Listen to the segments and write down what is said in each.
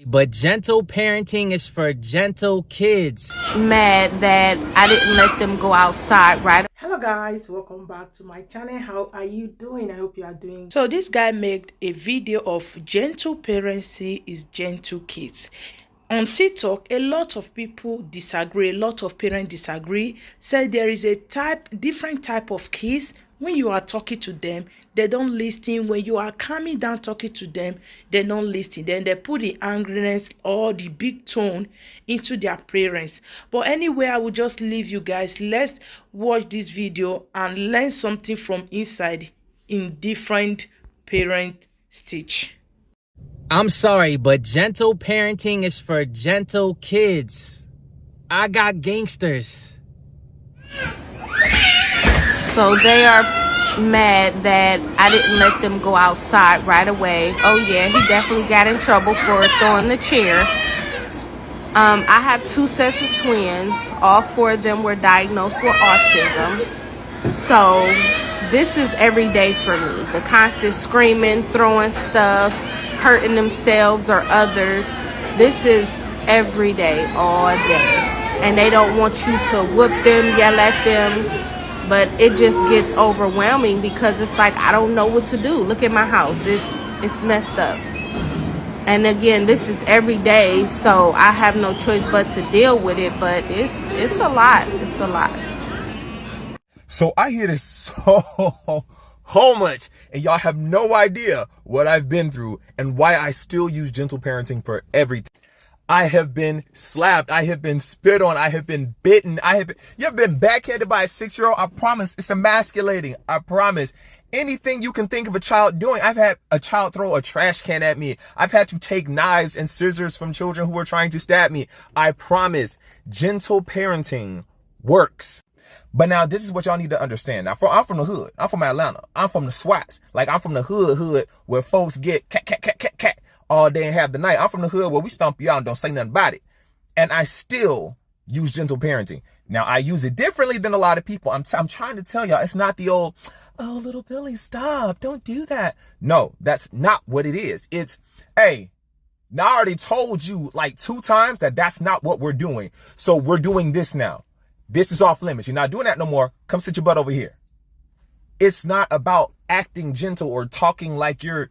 But gentle parenting is for gentle kids. Mad that I didn't let them go outside, right? Hello guys, welcome back to my channel. How are you doing? I hope you are doing. So this guy made a video of gentle parenting is gentle kids. On TikTok, a lot of people disagree, a lot of parents disagree, say there is a different type of kids. When you are talking to them, they don't listen. When you are calming down talking to them, they don't listen. Then they put the angriness or the big tone into their parents. But anyway, I will just leave you guys. Let's watch this video and learn something from inside in different parent stage. I'm sorry, but gentle parenting is for gentle kids. I got gangsters. So they are mad that I didn't let them go outside right away. Oh yeah, he definitely got in trouble for throwing the chair. I have 2 sets of twins. All 4 of them were diagnosed with autism. So this is every day for me. The constant screaming, throwing stuff, hurting themselves or others. This is every day, all day. And they don't want you to whoop them, yell at them. But it just gets overwhelming because it's like, I don't know what to do. Look at my house. It's messed up. And again, this is every day, so I have no choice but to deal with it. But it's a lot. It's a lot. So I hear this so much, and y'all have no idea what I've been through and why I still use gentle parenting for everything. I have been slapped. I have been spit on. I have been bitten. You have been backhanded by a 6-year-old. I promise it's emasculating. I promise. Anything you can think of a child doing. I've had a child throw a trash can at me. I've had to take knives and scissors from children who were trying to stab me. I promise gentle parenting works. But now this is what y'all need to understand. Now, I'm from the hood. I'm from Atlanta. I'm from the SWATs. Like, I'm from the hood where folks get cat all day and have the night. I'm from the hood where we stomp you out and don't say nothing about it. And I still use gentle parenting. Now, I use it differently than a lot of people. I'm trying to tell y'all, it's not the old, oh, little Billy, stop, don't do that. No, that's not what it is. It's, hey, now I already told you like 2 times that that's not what we're doing. So we're doing this now. This is off limits. You're not doing that no more. Come sit your butt over here. It's not about acting gentle or talking like you're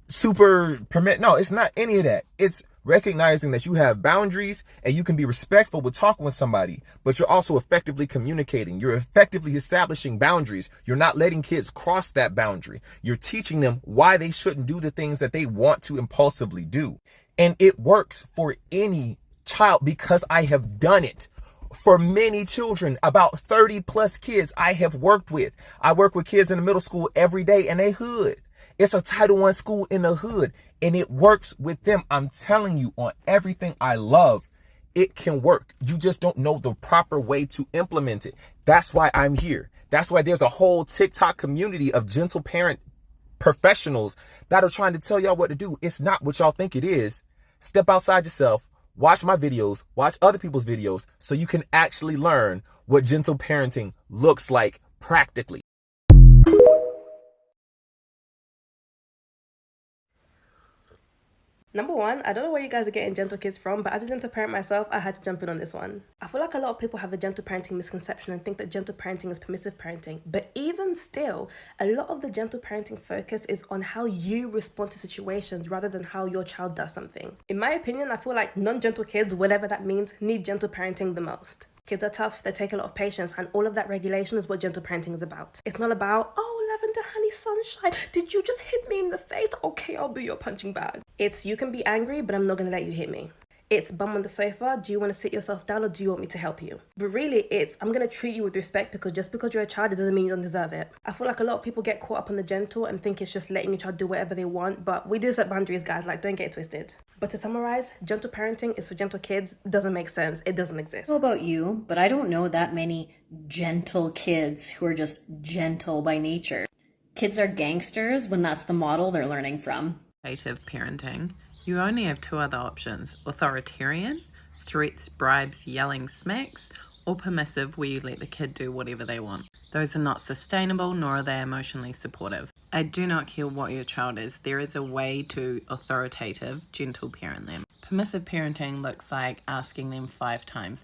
super No, it's not any of that. It's recognizing that you have boundaries and you can be respectful with talking with somebody, but you're also effectively communicating. You're effectively establishing boundaries. You're not letting kids cross that boundary. You're teaching them why they shouldn't do the things that they want to impulsively do. And it works for any child because I have done it. For many children, about 30 plus kids I have worked with. I work with kids in the middle school every day and they hood. It's a Title I school in the hood and it works with them. I'm telling you, on everything I love, it can work. You just don't know the proper way to implement it. That's why I'm here. That's why there's a whole TikTok community of gentle parent professionals that are trying to tell y'all what to do. It's not what y'all think it is. Step outside yourself. Watch my videos, watch other people's videos so you can actually learn what gentle parenting looks like practically. Number 1, I don't know where you guys are getting gentle kids from, but as a gentle parent myself, I had to jump in on this one. I feel like a lot of people have a gentle parenting misconception and think that gentle parenting is permissive parenting. But even still, a lot of the gentle parenting focus is on how you respond to situations rather than how your child does something. In my opinion, I feel like non-gentle kids, whatever that means, need gentle parenting the most. Kids are tough, they take a lot of patience, and all of that regulation is what gentle parenting is about. It's not about, oh, lavender, honey, sunshine, did you just hit me in the face? Okay, I'll be your punching bag. It's, you can be angry, but I'm not gonna let you hit me. It's, bum on the sofa, do you want to sit yourself down or do you want me to help you? But really, it's, I'm going to treat you with respect because just because you're a child, it doesn't mean you don't deserve it. I feel like a lot of people get caught up on the gentle and think it's just letting your child do whatever they want, but we do set boundaries, guys, like, don't get it twisted. But to summarize, gentle parenting is for gentle kids. Doesn't make sense. It doesn't exist. I don't know about you, but I don't know that many gentle kids who are just gentle by nature. Kids are gangsters when that's the model they're learning from. Creative parenting. You only have 2 other options: authoritarian, threats, bribes, yelling, smacks, or permissive, where you let the kid do whatever they want. Those are not sustainable, nor are they emotionally supportive. I do not care what your child is. There is a way to authoritative, gentle parent them. Permissive parenting looks like asking them 5 times,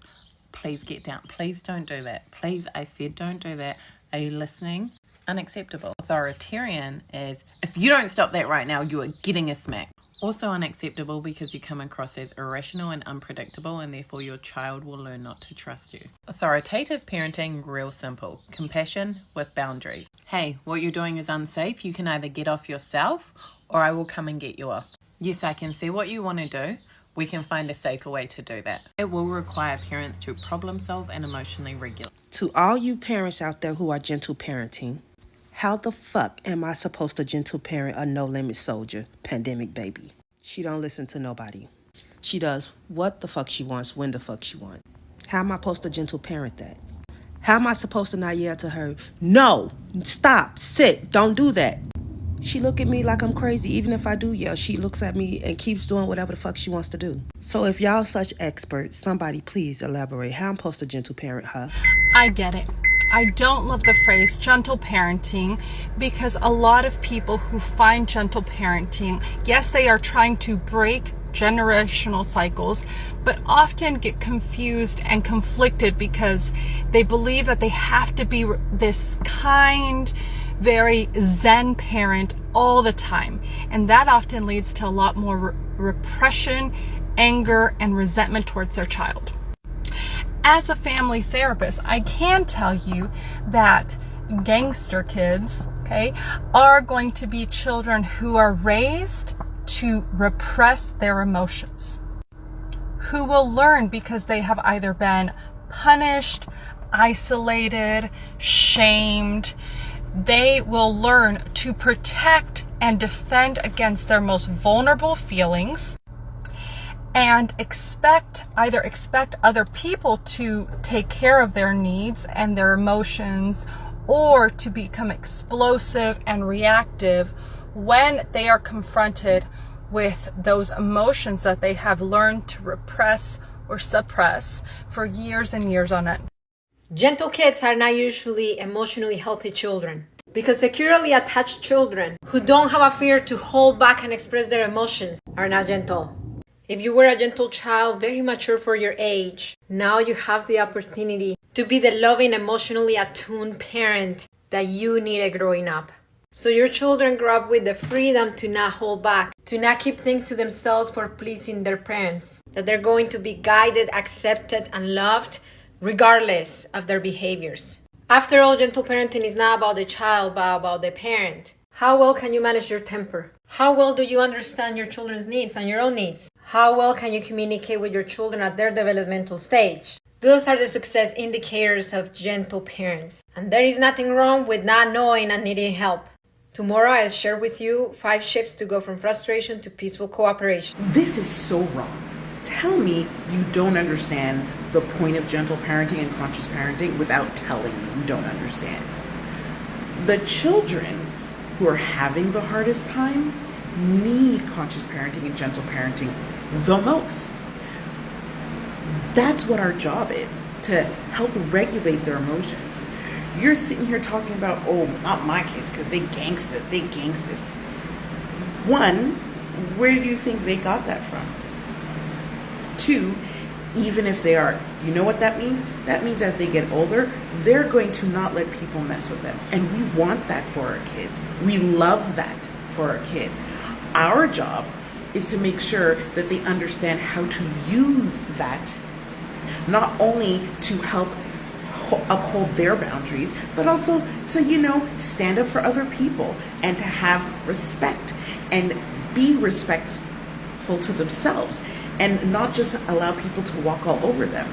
please get down. Please don't do that. Please, I said don't do that. Are you listening? Unacceptable. Authoritarian is, if you don't stop that right now, you are getting a smack. Also unacceptable because you come across as irrational and unpredictable, and therefore your child will learn not to trust you. Authoritative parenting, real simple. Compassion with boundaries. Hey, what you're doing is unsafe. You can either get off yourself or I will come and get you off. Yes, I can see what you want to do. We can find a safer way to do that. It will require parents to problem solve and emotionally regulate. To all you parents out there who are gentle parenting, how the fuck am I supposed to gentle parent a no-limit soldier, pandemic baby? She don't listen to nobody. She does what the fuck she wants, when the fuck she wants. How am I supposed to gentle parent that? How am I supposed to not yell to her, no, stop, sit, don't do that? She look at me like I'm crazy. Even if I do yell, she looks at me and keeps doing whatever the fuck she wants to do. So if y'all such experts, somebody please elaborate how I'm supposed to gentle parent her. I get it. I don't love the phrase gentle parenting because a lot of people who find gentle parenting, yes, they are trying to break generational cycles, but often get confused and conflicted because they believe that they have to be this kind, very zen parent all the time. And that often leads to a lot more repression, anger, and resentment towards their child. As a family therapist, I can tell you that gangster kids, okay, are going to be children who are raised to repress their emotions, who will learn because they have either been punished, isolated, shamed. They will learn to protect and defend against their most vulnerable feelings and expect other people to take care of their needs and their emotions, or to become explosive and reactive when they are confronted with those emotions that they have learned to repress or suppress for years and years on end. Gentle kids are not usually emotionally healthy children, because securely attached children who don't have a fear to hold back and express their emotions are not gentle. If you were a gentle child, very mature for your age, now you have the opportunity to be the loving, emotionally attuned parent that you needed growing up. So your children grow up with the freedom to not hold back, to not keep things to themselves for pleasing their parents, that they're going to be guided, accepted, and loved regardless of their behaviors. After all, gentle parenting is not about the child, but about the parent. How well can you manage your temper? How well do you understand your children's needs and your own needs? How well can you communicate with your children at their developmental stage? Those are the success indicators of gentle parents. And there is nothing wrong with not knowing and needing help. Tomorrow I'll share with you 5 shifts to go from frustration to peaceful cooperation. This is so wrong. Tell me you don't understand the point of gentle parenting and conscious parenting without telling me you don't understand. The children who are having the hardest time need conscious parenting and gentle parenting the most. That's what our job is, to help regulate their emotions. You're sitting here talking about, oh, not my kids, because they gangsters. One, where do you think they got that from? 2, even if they are, you know what that means? That means as they get older, they're going to not let people mess with them. And we want that for our kids. We love that for our kids. Our job is to make sure that they understand how to use that, not only to help uphold their boundaries, but also to, stand up for other people and to have respect and be respectful to themselves and not just allow people to walk all over them.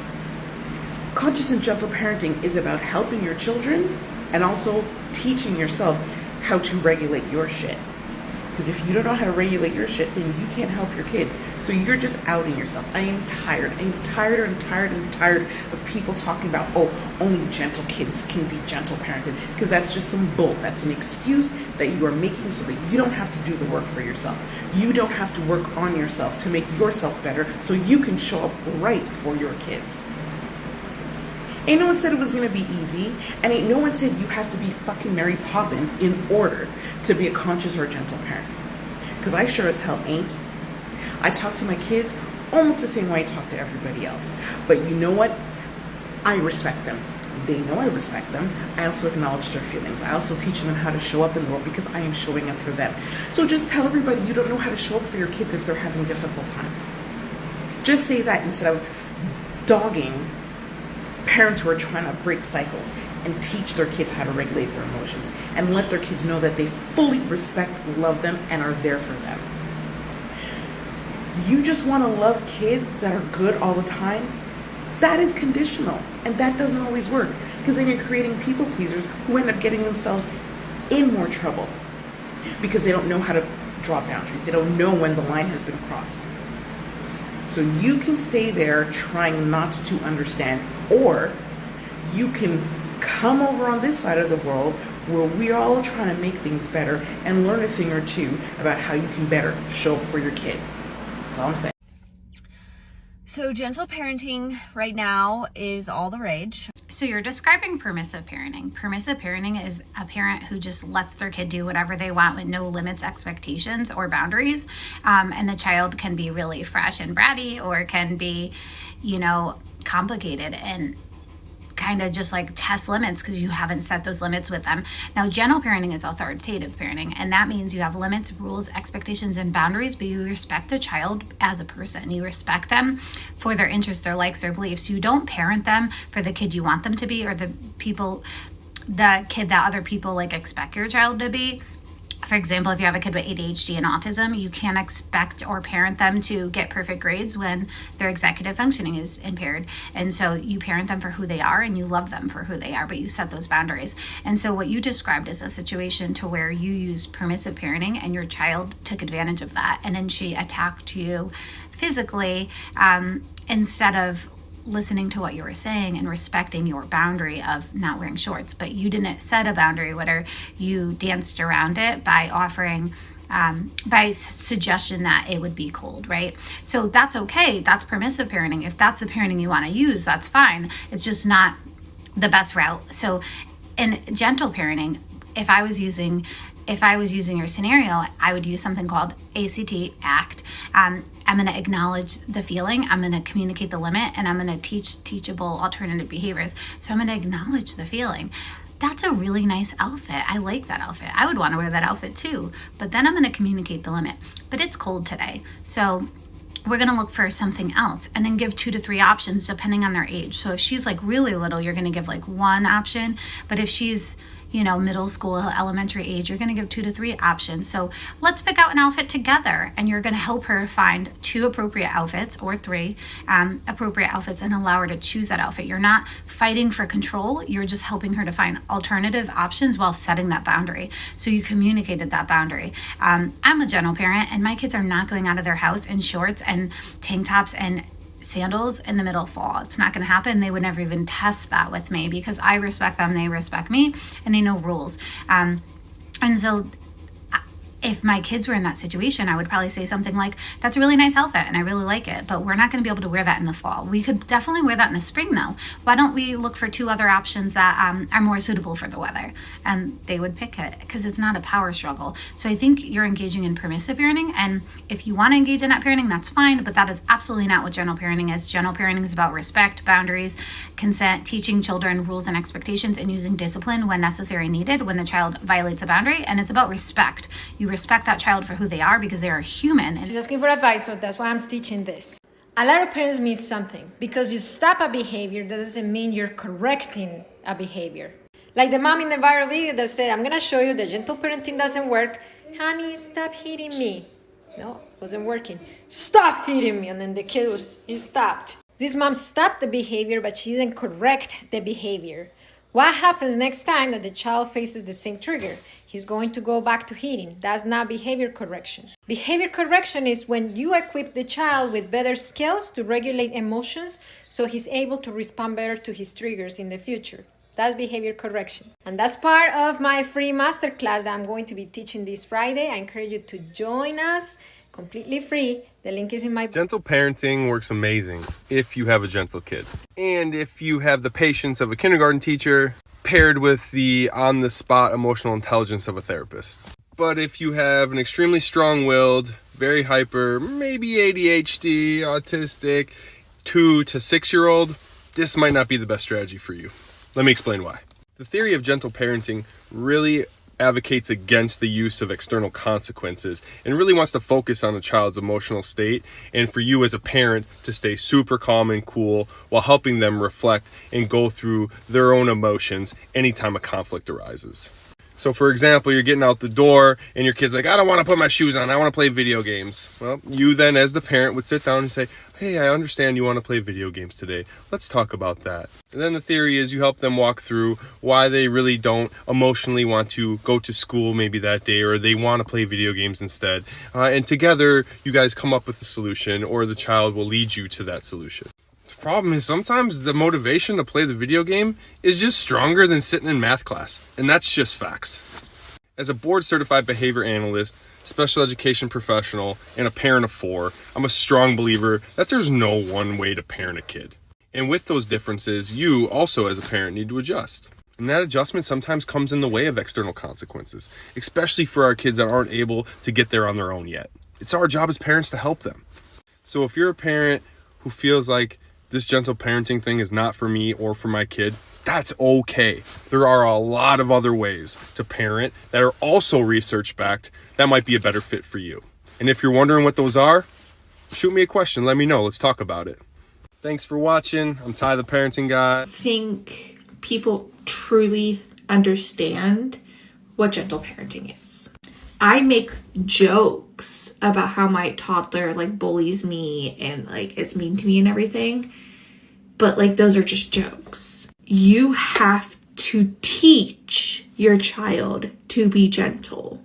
Conscious and gentle parenting is about helping your children and also teaching yourself how to regulate your shit. Because if you don't know how to regulate your shit, then you can't help your kids. So you're just outing yourself. I am tired of people talking about, oh, only gentle kids can be gentle parented. Because that's just some bull. That's an excuse that you are making so that you don't have to do the work for yourself. You don't have to work on yourself to make yourself better so you can show up right for your kids. Ain't no one said it was gonna be easy, and ain't no one said you have to be fucking Mary Poppins in order to be a conscious or a gentle parent. Because I sure as hell ain't. I talk to my kids almost the same way I talk to everybody else. But you know what? I respect them. They know I respect them. I also acknowledge their feelings. I also teach them how to show up in the world because I am showing up for them. So just tell everybody you don't know how to show up for your kids if they're having difficult times. Just say that instead of dogging parents who are trying to break cycles and teach their kids how to regulate their emotions and let their kids know that they fully respect, love them, and are there for them. You just want to love kids that are good all the time? That is conditional, and that doesn't always work, because then you're creating people pleasers who end up getting themselves in more trouble because they don't know how to draw boundaries. They don't know when the line has been crossed. So you can stay there trying not to understand, or you can come over on this side of the world where we're all trying to make things better and learn a thing or two about how you can better show up for your kid. That's all I'm saying. So gentle parenting right now is all the rage. So you're describing permissive parenting. Permissive parenting is a parent who just lets their kid do whatever they want with no limits, expectations, or boundaries. And the child can be really fresh and bratty, or can be, complicated and kind of just like test limits because you haven't set those limits with them. Now, gentle parenting is authoritative parenting, and that means you have limits, rules, expectations, and boundaries, but you respect the child as a person. You respect them for their interests, their likes, their beliefs. You don't parent them for the kid you want them to be, or the kid that other people expect your child to be. For example, if you have a kid with ADHD and autism, you can't expect or parent them to get perfect grades when their executive functioning is impaired. And so you parent them for who they are and you love them for who they are, but you set those boundaries. And so what you described is a situation to where you used permissive parenting and your child took advantage of that. And then she attacked you physically instead of listening to what you were saying and respecting your boundary of not wearing shorts. But you didn't set a boundary with her. You danced around it by offering by suggestion that it would be cold, right? So that's okay. That's permissive parenting. If that's the parenting you want to use, that's fine. It's just not the best route. So in gentle parenting, if I was using your scenario, I would use something called ACT, I'm going to acknowledge the feeling, I'm going to communicate the limit, and I'm going to teach teachable alternative behaviors. So I'm going to acknowledge the feeling. That's a really nice outfit. I like that outfit. I would want to wear that outfit too. But then I'm going to communicate the limit. But it's cold today, so we're going to look for something else, and then give 2 to 3 options depending on their age. So if she's really little, you're going to give one option. But if she's middle school, elementary age, you're going to give 2 to 3 options. So let's pick out an outfit together, and you're going to help her find 2 appropriate outfits or 3 appropriate outfits and allow her to choose that outfit. You're not fighting for control. You're just helping her to find alternative options while setting that boundary. So you communicated that boundary. I'm a gentle parent, and my kids are not going out of their house in shorts and tank tops and sandals in the middle of fall. It's not going to happen. They would never even test that with me because I respect them, they respect me, and they know rules. And so if my kids were in that situation, I would probably say something like, that's a really nice outfit and I really like it, but we're not going to be able to wear that in the fall. We could definitely wear that in the spring though. Why don't we look for 2 other options that are more suitable for the weather? And they would pick it because it's not a power struggle. So I think you're engaging in permissive parenting, and if you want to engage in that parenting, that's fine, but that is absolutely not what gentle parenting is. Gentle parenting is about respect, boundaries, consent, teaching children rules and expectations, and using discipline when necessary and needed when the child violates a boundary. And it's about respect. You respect that child for who they are because they are human. She's asking for advice, so that's why I'm teaching this. A lot of parents miss something. Because you stop a behavior, that doesn't mean you're correcting a behavior. Like the mom in the viral video that said, I'm gonna show you that gentle parenting doesn't work. Honey, stop hitting me. No, it wasn't working. Stop hitting me. And then the kid he stopped. This mom stopped the behavior, but she didn't correct the behavior. What happens next time that the child faces the same trigger? He's going to go back to hitting. That's not behavior correction. Behavior correction is when you equip the child with better skills to regulate emotions so he's able to respond better to his triggers in the future. That's behavior correction. And that's part of my free masterclass that I'm going to be teaching this Friday. I encourage you to join us. completely free. The link is in my... Gentle parenting works amazing if you have a gentle kid. And if you have the patience of a kindergarten teacher paired with the on-the-spot emotional intelligence of a therapist. But if you have an extremely strong-willed, very hyper, maybe ADHD, autistic, 2 to 6-year-old, this might not be the best strategy for you. Let me explain why. The theory of gentle parenting really advocates against the use of external consequences and really wants to focus on a child's emotional state and for you as a parent to stay super calm and cool while helping them reflect and go through their own emotions anytime a conflict arises. So for example, you're getting out the door and your kid's like, I don't want to put my shoes on, I want to play video games. Well, you then as the parent would sit down and say, hey, I understand you want to play video games today. Let's talk about that. And then the theory is you help them walk through why they really don't emotionally want to go to school maybe that day, or they want to play video games instead. And together you guys come up with a solution, or the child will lead you to that solution. The problem is sometimes the motivation to play the video game is just stronger than sitting in math class. And that's just facts. As a board certified behavior analyst, special education professional, and a parent of 4, I'm a strong believer that there's no one way to parent a kid. And with those differences, you also as a parent need to adjust. And that adjustment sometimes comes in the way of external consequences, especially for our kids that aren't able to get there on their own yet. It's our job as parents to help them. So if you're a parent who feels like this gentle parenting thing is not for me or for my kid, that's okay. There are a lot of other ways to parent that are also research-backed that might be a better fit for you. And if you're wondering what those are, shoot me a question. Let me know. Let's talk about it. Thanks for watching. I'm Ty, the parenting guy. I think people truly understand what gentle parenting is. I make jokes about how my toddler like bullies me and like is mean to me and everything, but like those are just jokes. You have to teach your child to be gentle.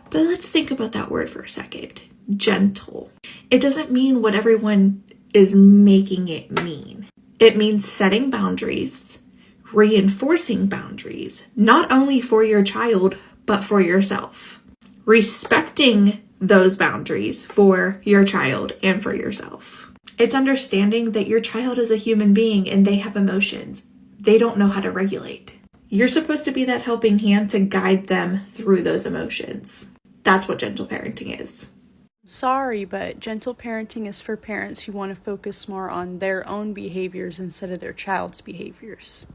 But let's think about that word for a second. Gentle. It doesn't mean what everyone is making it mean. It means setting boundaries, reinforcing boundaries, not only for your child, but for yourself. Respecting those boundaries for your child and for yourself. It's understanding that your child is a human being and they have emotions. They don't know how to regulate. You're supposed to be that helping hand to guide them through those emotions. That's what gentle parenting is. Sorry, but gentle parenting is for parents who want to focus more on their own behaviors instead of their child's behaviors.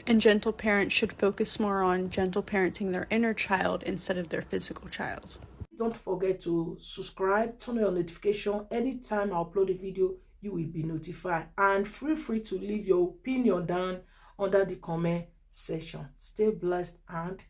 And gentle parents should focus more on gentle parenting their inner child instead of their physical child. Don't forget to subscribe, turn on your notification. Anytime I upload a video, you will be notified. And feel free to leave your opinion down under the comment section. Stay blessed and